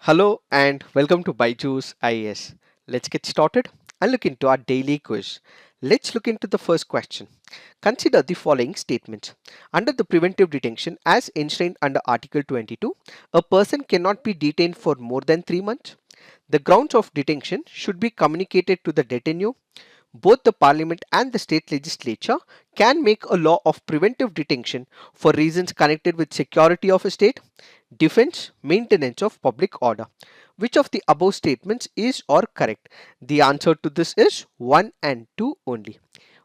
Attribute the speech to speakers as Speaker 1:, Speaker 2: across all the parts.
Speaker 1: Hello and welcome to Byju's IAS. Let's get started and look into our daily quiz. Let's look into the first question. Consider the following statements. Under the preventive detention as enshrined under Article 22, a person cannot be detained for more than 3 months. The grounds of detention should be communicated to the detainee. Both the parliament and the state legislature can make a law of preventive detention for reasons connected with security of a state, defense, maintenance of public order. Which of the above statements is or correct? The answer to this is 1 and 2 only.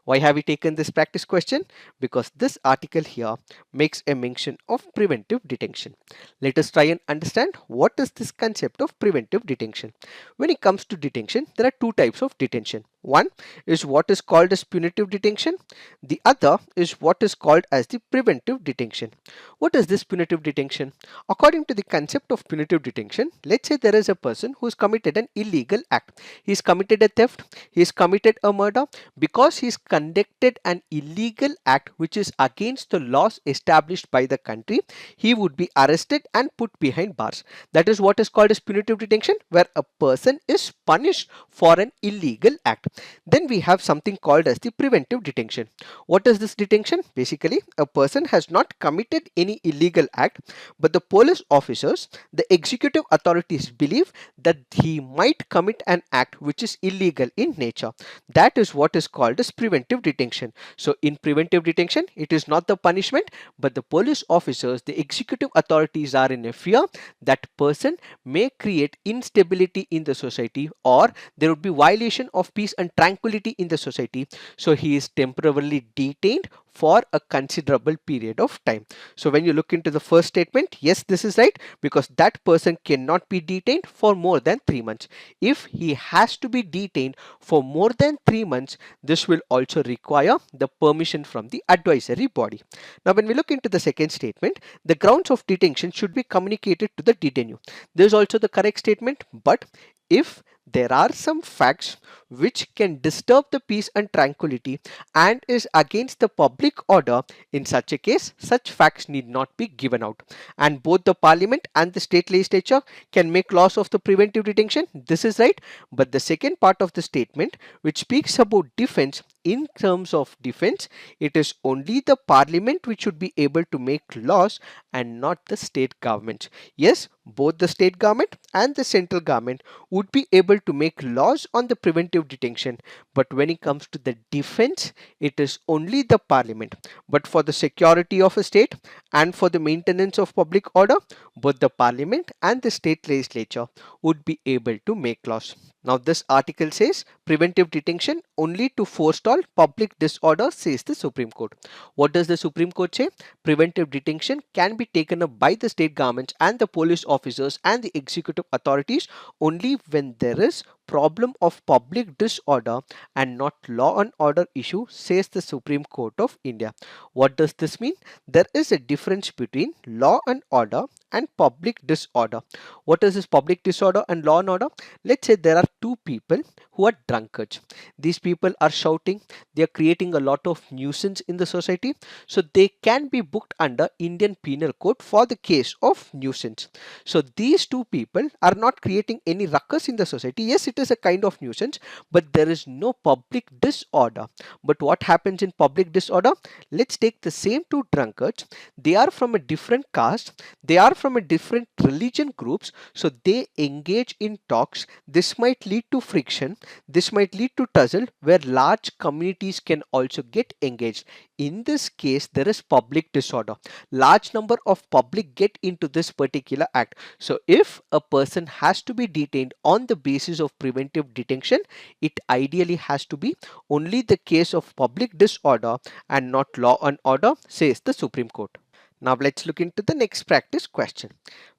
Speaker 1: Why have we taken this practice question? Because this article here makes a mention of preventive detention. Let us try and understand what is this concept of preventive detention. When it comes to detention, there are two types of detention. One is what is called as punitive detention. The other is what is called as the preventive detention. What is this punitive detention? According to the concept of punitive detention, let's say there is a person who has committed an illegal act. He has committed a theft, he has committed a murder. Because he has conducted an illegal act which is against the laws established by the country, he would be arrested and put behind bars. That is what is called as punitive detention, where a person is punished for an illegal act. Then we have something called as the preventive detention. What is this detention? Basically, a person has not committed any illegal act, but the police officers, the executive authorities believe that he might commit an act which is illegal in nature. That is what is called as preventive detention. So in preventive detention, it is not the punishment, but the police officers, the executive authorities are in a fear that person may create instability in the society, or there would be violation of peace and tranquility in the society. So he is temporarily detained for a considerable period of time. So when you look into the first statement, yes, this is right, because that person cannot be detained for more than 3 months. If he has to be detained for more than 3 months, this will also require the permission from the advisory body. Now when we look into the second statement, the grounds of detention should be communicated to the detainee. This is also the correct statement, but if there are some facts which can disturb the peace and tranquility and is against the public order, in such a case, such facts need not be given out. And both the parliament and the state legislature can make laws of the preventive detention. This is right. But the second part of the statement, which speaks about defense, in terms of defense, it is only the parliament which should be able to make laws and not the state government. Yes, both the state government and the central government would be able to make laws on the preventive detention, but when it comes to the defense, it is only the parliament. But for the security of a state and for the maintenance of public order, both the parliament and the state legislature would be able to make laws. Now this article says preventive detention only to forestall public disorder, says the Supreme Court. What does the Supreme Court say? Preventive detention can be taken up by the state governments and the police officers and the executive authorities only when there is problem of public disorder and not law and order issue, says the Supreme Court of India. What does this mean? There is a difference between law and order and public disorder. What is this public disorder and law and order? Let's say there are two people who are drunkards. These people are shouting, they are creating a lot of nuisance in the society, so they can be booked under Indian Penal Code for the case of nuisance. So these two people are not creating any ruckus in the society. Yes, it is a kind of nuisance, but there is no public disorder. But what happens in public disorder? Let's take the same two drunkards. They are from a different caste, they are from a different religion groups, so they engage in talks. This might lead to friction, this might lead to tussle, where large communities can also get engaged. In this case, there is public disorder. Large number of public get into this particular act. So if a person has to be detained on the basis of preventive detention, it ideally has to be only the case of public disorder and not law and order, says the Supreme Court. Now let's look into the next practice question.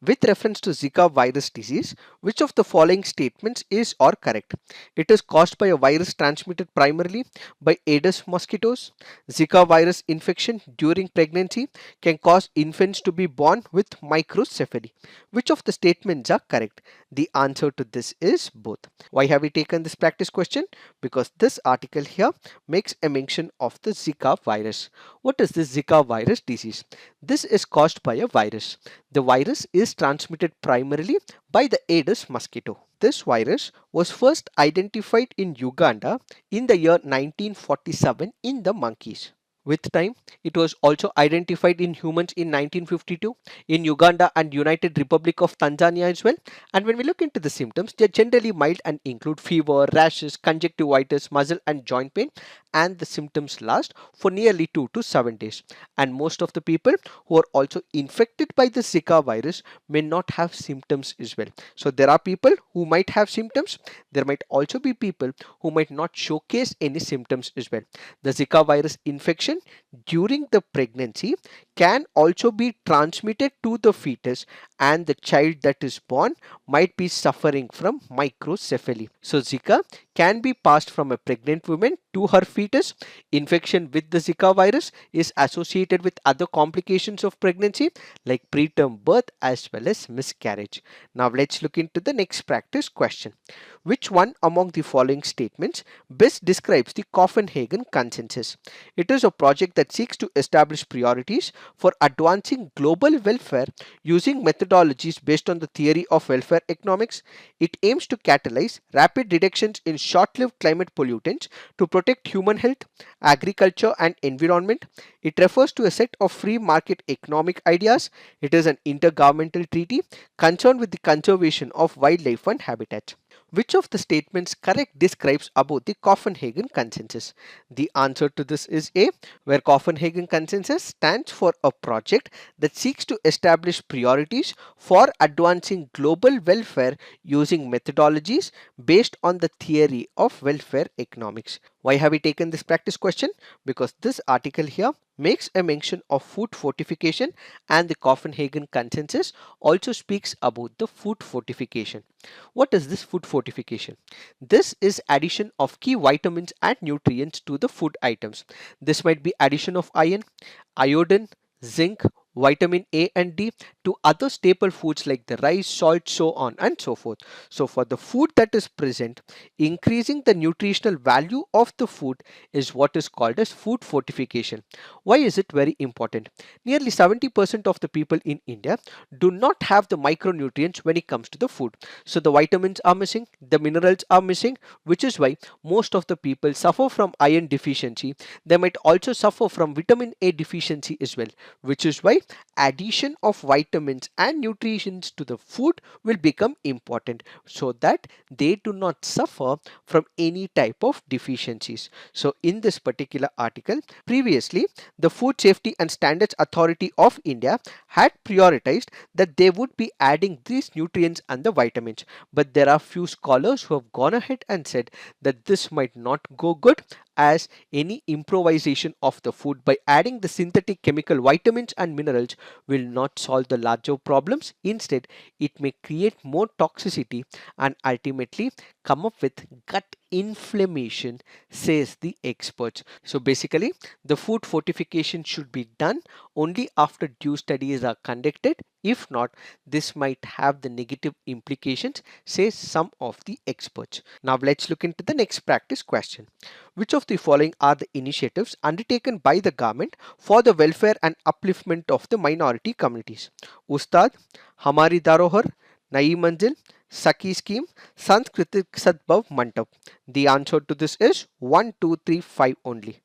Speaker 1: With reference to Zika virus disease, which of the following statements is or correct? It is caused by a virus transmitted primarily by Aedes mosquitoes. Zika virus infection during pregnancy can cause infants to be born with microcephaly. Which of the statements are correct? The answer to this is both. Why have we taken this practice question? Because this article here makes a mention of the Zika virus. What is this Zika virus disease? This is caused by a virus. The virus is transmitted primarily by the Aedes mosquito. This virus was first identified in Uganda in the year 1947 in the monkeys. With time, it was also identified in humans in 1952 in Uganda and United Republic of Tanzania as well. And when we look into the symptoms, they are generally mild and include fever, rashes, conjunctivitis, muscle and joint pain, and the symptoms last for nearly 2 to 7 days. And most of the people who are also infected by the Zika virus may not have symptoms as well. So there are people who might have symptoms. There might also be people who might not showcase any symptoms as well. The Zika virus infection during the pregnancy can also be transmitted to the fetus, and the child that is born might be suffering from microcephaly. So Zika can be passed from a pregnant woman to her fetus. Infection with the Zika virus is associated with other complications of pregnancy like preterm birth as well as miscarriage. Now let's look into the next practice question. Which one among the following statements best describes the Copenhagen Consensus? It is a project that seeks to establish priorities for advancing global welfare using methodologies based on the theory of welfare economics. It aims to catalyze rapid reductions in short-lived climate pollutants to protect human health, agriculture and environment. It refers to a set of free market economic ideas. It is an intergovernmental treaty concerned with the conservation of wildlife and habitats. Which of the statements correct describes about the Copenhagen Consensus? The answer to this is A, where Copenhagen Consensus stands for a project that seeks to establish priorities for advancing global welfare using methodologies based on the theory of welfare economics. Why have we taken this practice question? Because this article here makes a mention of food fortification, and the Copenhagen Consensus also speaks about the food fortification. What is this food fortification? This is addition of key vitamins and nutrients to the food items. This might be addition of iron, iodine, zinc, vitamin A and D to other staple foods like the rice, salt, so on and so forth. So for the food that is present, increasing the nutritional value of the food is what is called as food fortification. Why is it very important? Nearly 70% of the people in India do not have the micronutrients when it comes to the food. So the vitamins are missing, the minerals are missing, which is why most of the people suffer from iron deficiency. They might also suffer from vitamin A deficiency as well, which is why addition of vitamins and nutrients to the food will become important so that they do not suffer from any type of deficiencies. So in this particular article, previously the Food Safety and Standards Authority of India had prioritized that they would be adding these nutrients and the vitamins, but there are few scholars who have gone ahead and said that this might not go good, as any improvisation of the food by adding the synthetic chemical vitamins and minerals will not solve the larger problems. Instead, it may create more toxicity and ultimately come up with gut inflammation, says the experts. So basically, the food fortification should be done only after due studies are conducted. If not, this might have the negative implications, says some of the experts. Now let's look into the next practice question. Which of the following are the initiatives undertaken by the government for the welfare and upliftment of the minority communities? Ustad, Hamari Darohar, Nayi Manzil, Saki scheme, Sanskritik Sadbhav Mandap. The answer to this is 1, 2, 3, 5 only.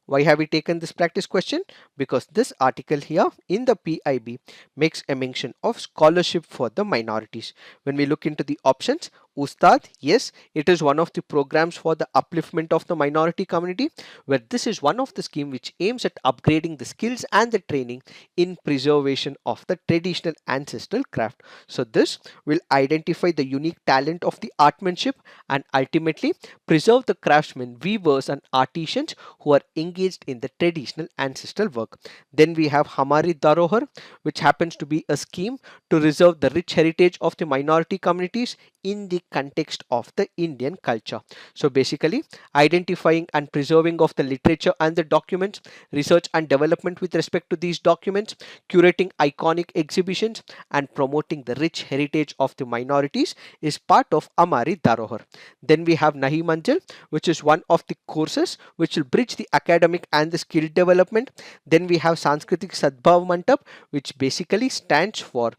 Speaker 1: Why have we taken this practice question? Because this article here in the PIB makes a mention of scholarship for the minorities. When we look into the options, Ustad, yes, it is one of the programs for the upliftment of the minority community, where this is one of the scheme which aims at upgrading the skills and the training in preservation of the traditional ancestral craft. So this will identify the unique talent of the artmanship and ultimately preserve the craftsmen, weavers and artisans who are engaged in the traditional ancestral work. Then we have Hamari Darohar, which happens to be a scheme to reserve the rich heritage of the minority communities in the context of the Indian culture. So basically, identifying and preserving of the literature and the documents, research and development with respect to these documents, curating iconic exhibitions, and promoting the rich heritage of the minorities is part of Amari Darohar. Then we have Nahi Manzil, which is one of the courses which will bridge the academic and the skill development. Then we have Sanskritik Sadbhav Mantap, which basically stands for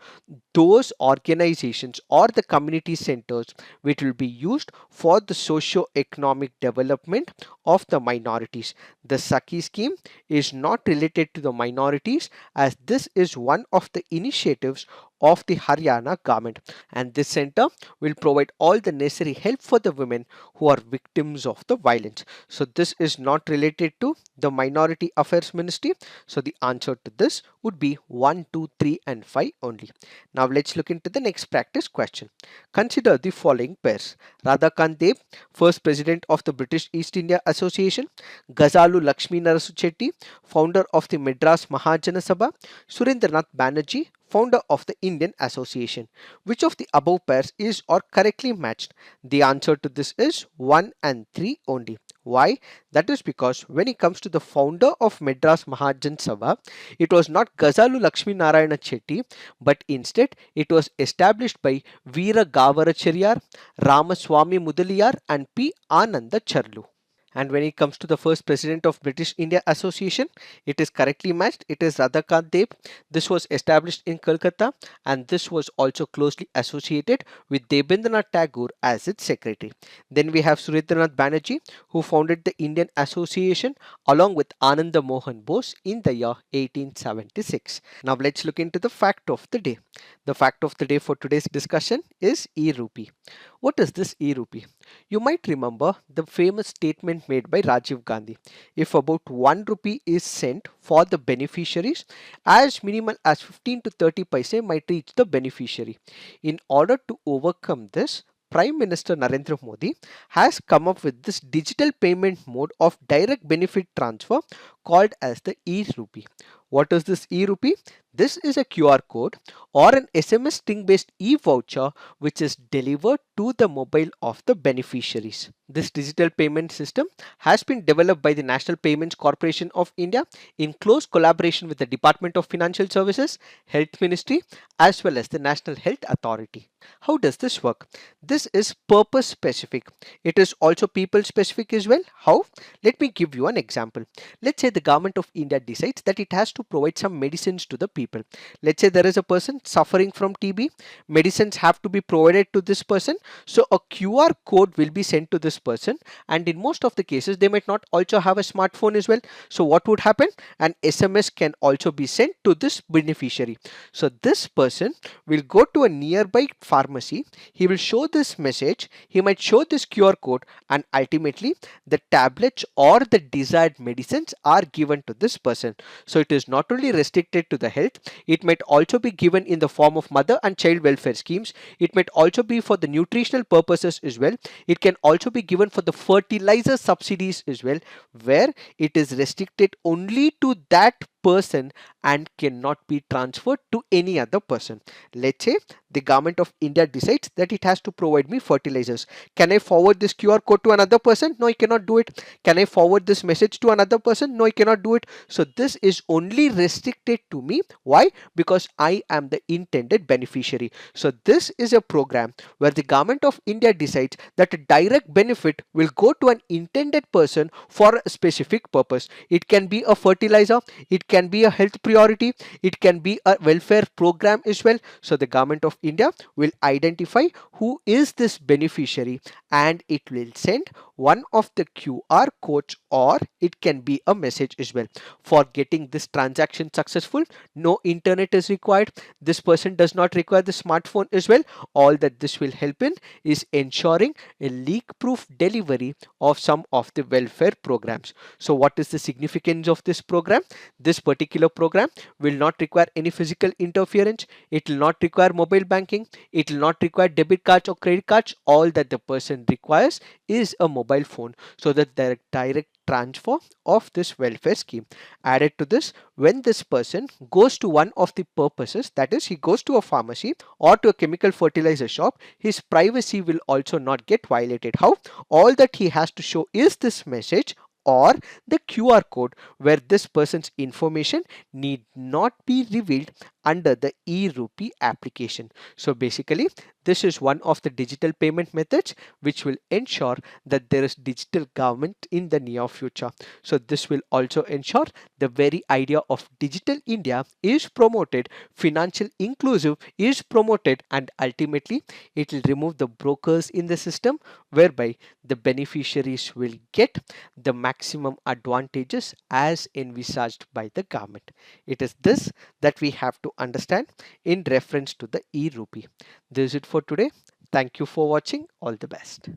Speaker 1: those organizations or the community centers which will be used for the socio-economic development of the minorities. The Saki scheme is not related to the minorities, as this is one of the initiatives of the Haryana government, and this center will provide all the necessary help for the women who are victims of the violence. So this is not related to the Minority Affairs Ministry. So the answer to this would be 1, 2, 3 and 5 only. Now let's look into the next practice question. Consider the following pairs: Radhakant Deb, first president of the British East India Association; Gazalu Lakshmi Narasu Chetty, founder of the Madras Mahajana Sabha; Surendranath Banerjee, founder of the Indian Association. Which of the above pairs is or correctly matched? The answer to this is 1 and 3 only. Why? That is because when it comes to the founder of Madras Mahajan Sabha, it was not Gazalu Lakshmi Narayana Chetty, but instead it was established by Veera Gavaracharya, Ramaswamy Mudaliyar and P. Ananda Charlu. And when it comes to the first president of British India Association, it is correctly matched. It is Radhakant Deb. This was established in Calcutta, and this was also closely associated with Debendranath Tagore as its secretary. Then we have Surendranath Banerjee, who founded the Indian Association along with Ananda Mohan Bose in the year 1876. Now let's look into the fact of the day. The fact of the day for today's discussion is e-rupee. What is this e-rupee? You might remember the famous statement made by Rajiv Gandhi: if about 1 rupee is sent for the beneficiaries, as minimal as 15 to 30 paise might reach the beneficiary. In order to overcome this, Prime Minister Narendra Modi has come up with this digital payment mode of direct benefit transfer called as the e-rupee. What is this e-rupee? This is a QR code or an SMS string based e-voucher which is delivered to the mobile of the beneficiaries. This digital payment system has been developed by the National Payments Corporation of India in close collaboration with the Department of Financial Services, Health Ministry as well as the National Health Authority. How does this work? This is purpose specific. It is also people specific as well. How? Let me give you an example. Let's say the government of India decides that it has to provide some medicines to the people. Let's say there is a person suffering from TB. Medicines have to be provided to this person. So a QR code will be sent to this person, and in most of the cases they might not also have a smartphone as well. So what would happen? An SMS can also be sent to this beneficiary. So this person will go to a nearby pharmacy. He will show this message. He might show this QR code, and ultimately the tablets or the desired medicines are given to this person. So it is not only restricted to the health, it might also be given in the form of mother and child welfare schemes. It might also be for the nutritional purposes as well. It can also be given for the fertilizer subsidies as well, where it is restricted only to that person and cannot be transferred to any other person. Let's say the government of India decides that it has to provide me fertilizers. Can I forward this QR code to another person? No, I cannot do it. Can I forward this message to another person? No, I cannot do it. So this is only restricted to me. Why? Because I am the intended beneficiary. So this is a program where the government of India decides that a direct benefit will go to an intended person for a specific purpose. It can be a fertilizer, it can be a health priority, it can be a welfare program as well. So the government of India will identify who is this beneficiary, and it will send one of the QR codes, or it can be a message as well. For getting this transaction successful, no internet is required. This person does not require the smartphone as well. All that this will help in is ensuring a leak proof delivery of some of the welfare programs. So what is the significance of this program? This particular program will not require any physical interference. It will not require mobile banking. It will not require debit cards or credit cards. All that the person requires is a mobile phone, so that the direct transfer of this welfare scheme. Added to this, when this person goes to one of the purposes, that is, he goes to a pharmacy or to a chemical fertilizer shop, his privacy will also not get violated. How? All that he has to show is this message or the QR code, where this person's information need not be revealed under the e-Rupee application. So basically, this is one of the digital payment methods which will ensure that there is digital government in the near future. So this will also ensure the very idea of digital India is promoted, financial inclusive is promoted, and ultimately it will remove the brokers in the system, whereby the beneficiaries will get the maximum advantages as envisaged by the government. It is this that we have to understand in reference to the e-Rupee. This is it for today. Thank you for watching. All the best.